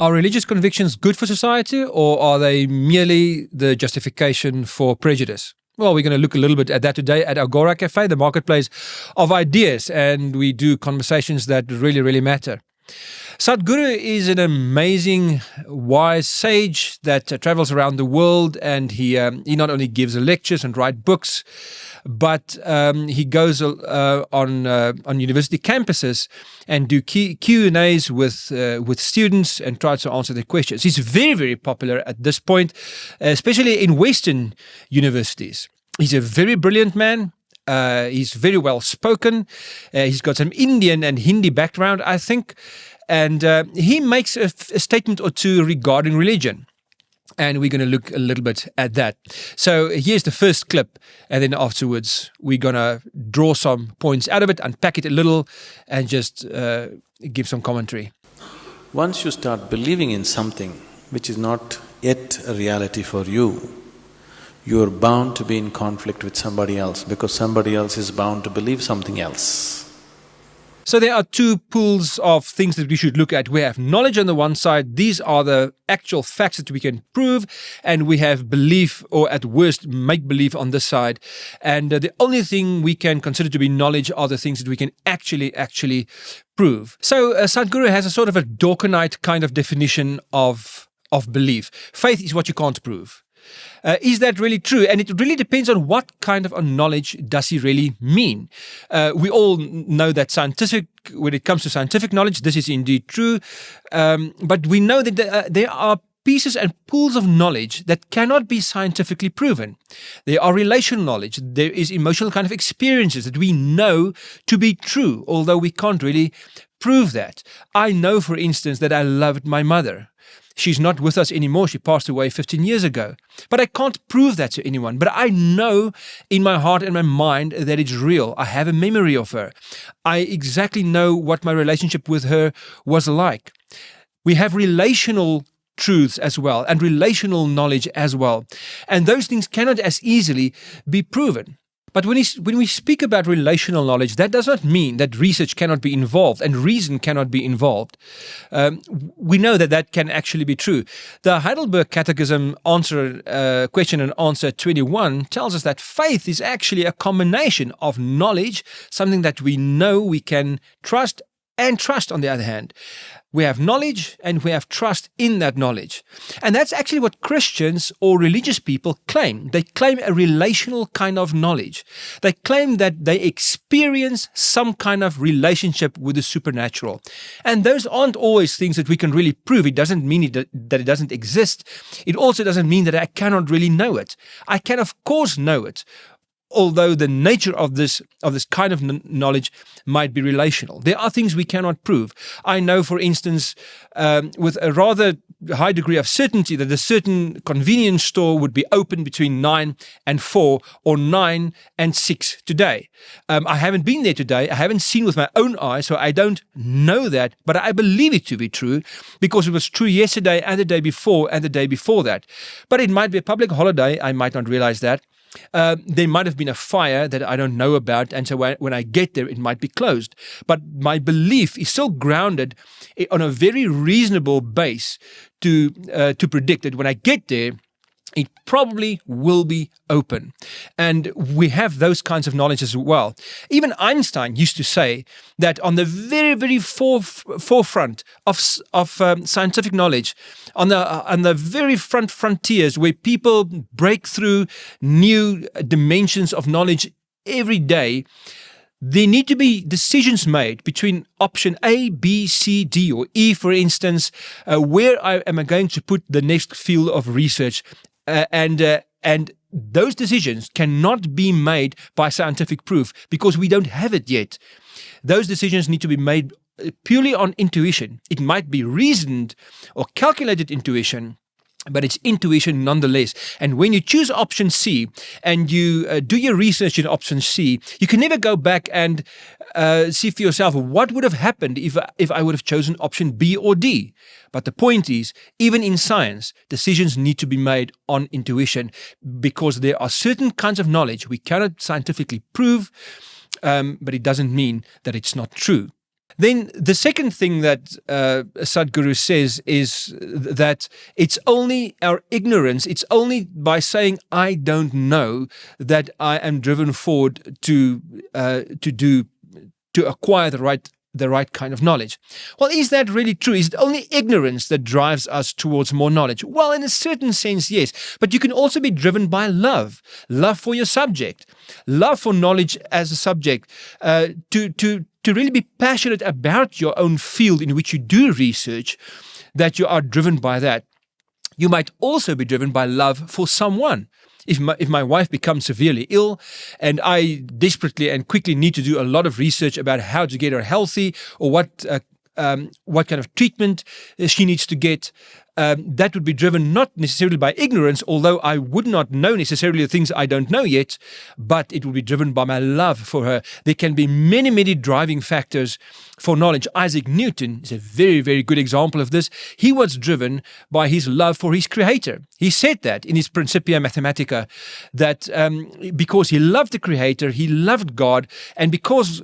Are religious convictions good for society, or are they merely the justification for prejudice? Well, we're going to look a little bit at that today at Agora Cafe, the marketplace of ideas, and we do conversations that really, really matter. Sadhguru is an amazing, wise sage that travels around the world, and he not only gives lectures and writes books, but he goes on university campuses and do Q&As with students and tries to answer their questions. He's very, very popular at this point, especially in Western universities. He's a very brilliant man. He's very well spoken. He's got some Indian and Hindi background, I think. And he makes a statement or two regarding religion. And we're going to look a little bit at that. So here's the first clip. And then afterwards, we're going to draw some points out of it, unpack it a little, and just give some commentary. Once you start believing in something which is not yet a reality for you, you are bound to be in conflict with somebody else because somebody else is bound to believe something else. So there are two pools of things that we should look at. We have knowledge on the one side. These are the actual facts that we can prove. And we have belief, or at worst, make-believe on this side. And the only thing we can consider to be knowledge are the things that we can actually prove. So Sadhguru has a sort of a Dawkinite kind of definition of belief. Faith is what you can't prove. Is that really true? And it really depends on what kind of a knowledge does he really mean. We all know that when it comes to scientific knowledge, this is indeed true. But we know that there are pieces and pools of knowledge that cannot be scientifically proven. There are relational knowledge. There is emotional kind of experiences that we know to be true, although we can't really prove that. I know, for instance, that I loved my mother. She's not with us anymore. She passed away 15 years ago. But I can't prove that to anyone. But I know in my heart and my mind that it's real. I have a memory of her. I exactly know what my relationship with her was like. We have relational truths as well and relational knowledge as well. And those things cannot as easily be proven. But when we speak about relational knowledge, that does not mean that research cannot be involved and reason cannot be involved. We know that can actually be true. The Heidelberg Catechism question and answer 21 tells us that faith is actually a combination of knowledge, something that we know we can trust, and trust on the other hand. We have knowledge and we have trust in that knowledge. And that's actually what Christians or religious people claim. They claim a relational kind of knowledge. They claim that they experience some kind of relationship with the supernatural. And those aren't always things that we can really prove. It doesn't mean that it doesn't exist. It also doesn't mean that I cannot really know it. I can, of course, know it, although the nature of this kind of knowledge might be relational. There are things we cannot prove. I know, for instance, with a rather high degree of certainty that a certain convenience store would be open between 9 and 4 or 9 and 6 today. I haven't been there today. I haven't seen with my own eyes, so I don't know that, but I believe it to be true because it was true yesterday and the day before and the day before that. But it might be a public holiday. I might not realize that. There might have been a fire that I don't know about, and so when I get there, it might be closed. But my belief is still grounded on a very reasonable base to predict that when I get there, it probably will be open. And we have those kinds of knowledge as well. Even Einstein used to say that on the very, very forefront of scientific knowledge, on the very front frontiers where people break through new dimensions of knowledge every day, there need to be decisions made between option A, B, C, D, or E, for instance, where am I going to put the next field of research. And those decisions cannot be made by scientific proof because we don't have it yet. Those decisions need to be made purely on intuition. It might be reasoned or calculated intuition, but it's intuition nonetheless. And when you choose option C and you do your research in option C, you can never go back and see for yourself what would have happened if I would have chosen option B or D. But the point is, even in science, decisions need to be made on intuition because there are certain kinds of knowledge we cannot scientifically prove, but it doesn't mean that it's not true. Then the second thing that Sadhguru says is that it's only our ignorance, it's only by saying I don't know that I am driven forward to acquire the right kind of knowledge. Well, is that really true? Is it only ignorance that drives us towards more knowledge? Well, in a certain sense, yes. But you can also be driven by love for your subject, love for knowledge as a subject, to really be passionate about your own field in which you do research, that you are driven by that. You might also be driven by love for someone. If my wife becomes severely ill and I desperately and quickly need to do a lot of research about how to get her healthy or what kind of treatment she needs to get, that would be driven not necessarily by ignorance, although I would not know necessarily the things I don't know yet, but it will be driven by my love for her. There can be many, many driving factors for knowledge. Isaac Newton is a very, very good example of this. He was driven by his love for his creator. He said that in his Principia Mathematica, that because he loved the creator, he loved God, and because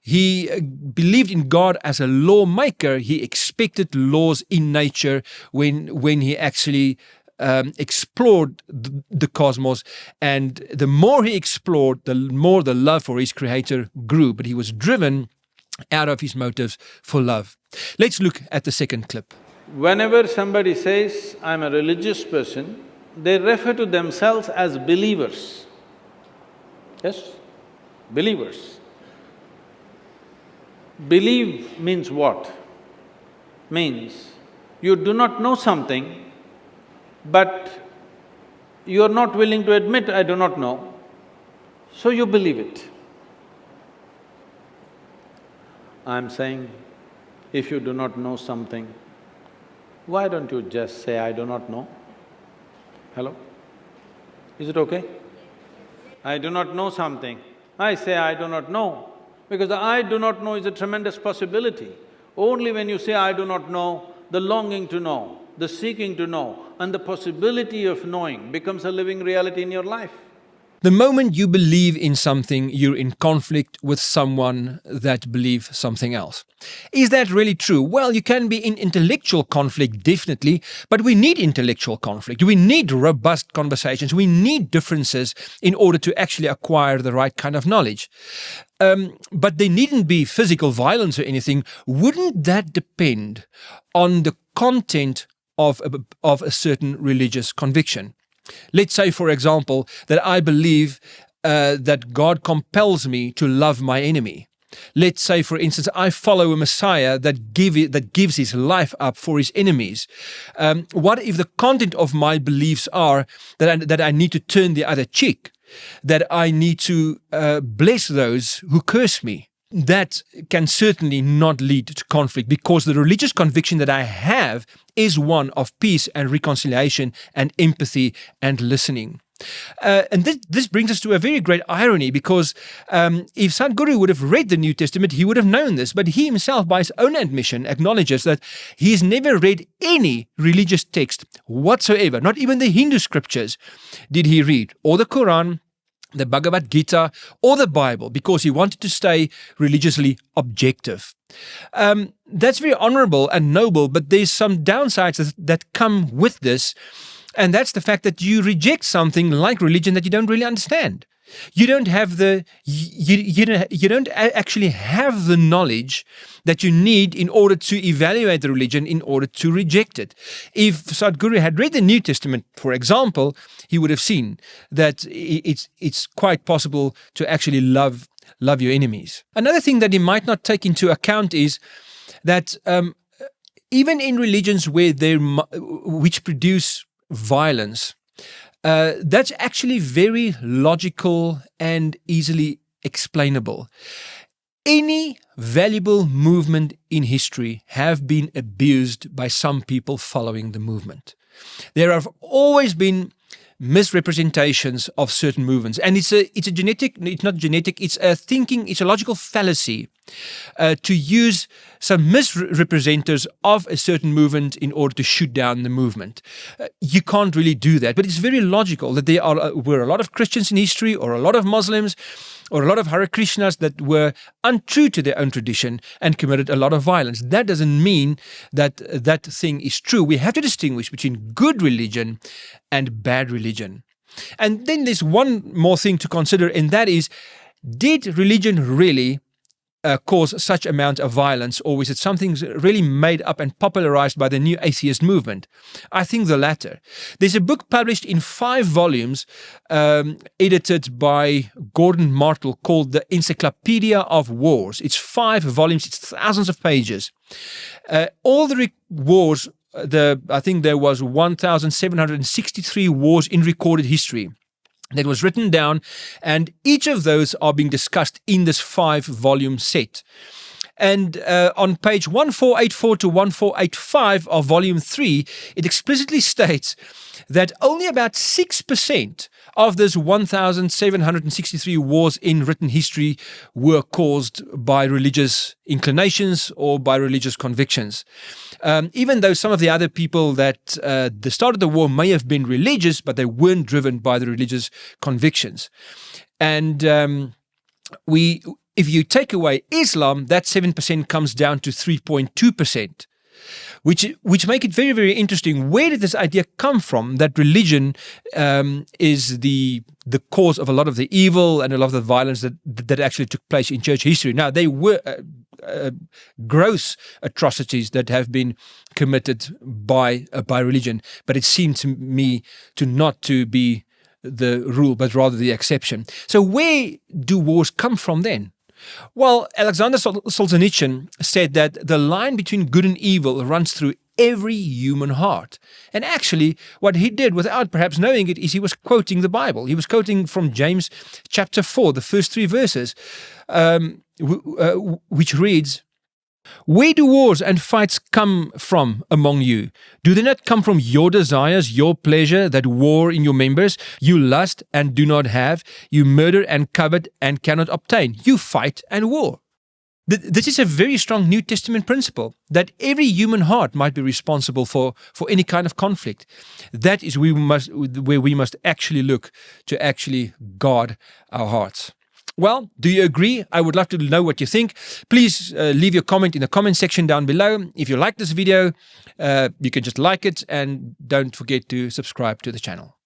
he believed in God as a lawmaker, he expected laws in nature when he actually explored the cosmos. And the more he explored, the more the love for his creator grew. But he was driven out of his motives for love. Let's look at the second clip. Whenever somebody says, I'm a religious person, they refer to themselves as believers. Yes? Believers. Believe means what? Means you do not know something, but you are not willing to admit, I do not know, so you believe it. I'm saying, if you do not know something, why don't you just say, I do not know? Hello? Is it okay? I do not know something, I say I do not know. Because the I do not know is a tremendous possibility. Only when you say I do not know, the longing to know, the seeking to know, and the possibility of knowing becomes a living reality in your life. The moment you believe in something, you're in conflict with someone that believes something else. Is that really true? Well, you can be in intellectual conflict, definitely, but we need intellectual conflict. We need robust conversations. We need differences in order to actually acquire the right kind of knowledge. But there needn't be physical violence or anything. Wouldn't that depend on the content of a certain religious conviction? Let's say, for example, that I believe that God compels me to love my enemy. Let's say, for instance, I follow a Messiah that gives his life up for his enemies. What if the content of my beliefs are that I need to turn the other cheek, that I need to bless those who curse me? That can certainly not lead to conflict, because the religious conviction that I have is one of peace and reconciliation and empathy and listening. And this brings us to a very great irony, because if Sadhguru would have read the New Testament, he would have known this, but he himself, by his own admission, acknowledges that he has never read any religious text whatsoever, not even the Hindu scriptures did he read, or the Quran, the Bhagavad Gita, or the Bible, because he wanted to stay religiously objective. That's very honorable and noble, but there's some downsides that come with this, and that's the fact that you reject something like religion that you don't really understand. You don't have you don't actually have the knowledge that you need in order to evaluate the religion, in order to reject it. If Sadhguru had read the New Testament, for example, he would have seen that it's quite possible to actually love your enemies. Another thing that he might not take into account is that even in religions which produce violence, that's actually very logical and easily explainable. Any valuable movement in history have been abused by some people following the movement. There have always been misrepresentations of certain movements, and it's a logical fallacy to use some misrepresenters of a certain movement in order to shoot down the movement. You can't really do that, but it's very logical that there were a lot of Christians in history, or a lot of Muslims, or a lot of Hare Krishnas that were untrue to their own tradition and committed a lot of violence. That doesn't mean that that thing is true. We have to distinguish between good religion and bad religion. And then there's one more thing to consider, and that is, did religion really cause such amount of violence, or is it something really made up and popularized by the new atheist movement? I think the latter. There's a book published in 5 volumes, edited by Gordon Martel, called The Encyclopedia of Wars. It's 5 volumes, it's thousands of pages. All the wars, I think there was 1,763 wars in recorded history that was written down, and each of those are being discussed in this 5-volume set. And on page 1484 to 1485 of volume 3, it explicitly states that only about 6% of those 1,763 wars in written history were caused by religious inclinations or by religious convictions. Even though some of the other people that started the war may have been religious, but they weren't driven by the religious convictions. And if you take away Islam, that 7% comes down to 3.2%, which make it very, very interesting. Where did this idea come from that religion is the cause of a lot of the evil and a lot of the violence that actually took place in church history? Now, they were gross atrocities that have been committed by religion, but it seemed to me not to be the rule, but rather the exception. So where do wars come from then? Well, Alexander Solzhenitsyn said that the line between good and evil runs through every human heart. And actually, what he did, without perhaps knowing it, is he was quoting the Bible. He was quoting from James chapter 4, the first 3 verses, which reads, "Where do wars and fights come from among you? Do they not come from your desires, your pleasure that war in your members? You lust and do not have. You murder and covet and cannot obtain. You fight and war." This is a very strong New Testament principle, that every human heart might be responsible for any kind of conflict. That is where we must actually look to actually guard our hearts. Well, do you agree? I would love to know what you think. Please leave your comment in the comment section down below. If you like this video, you can just like it, and don't forget to subscribe to the channel.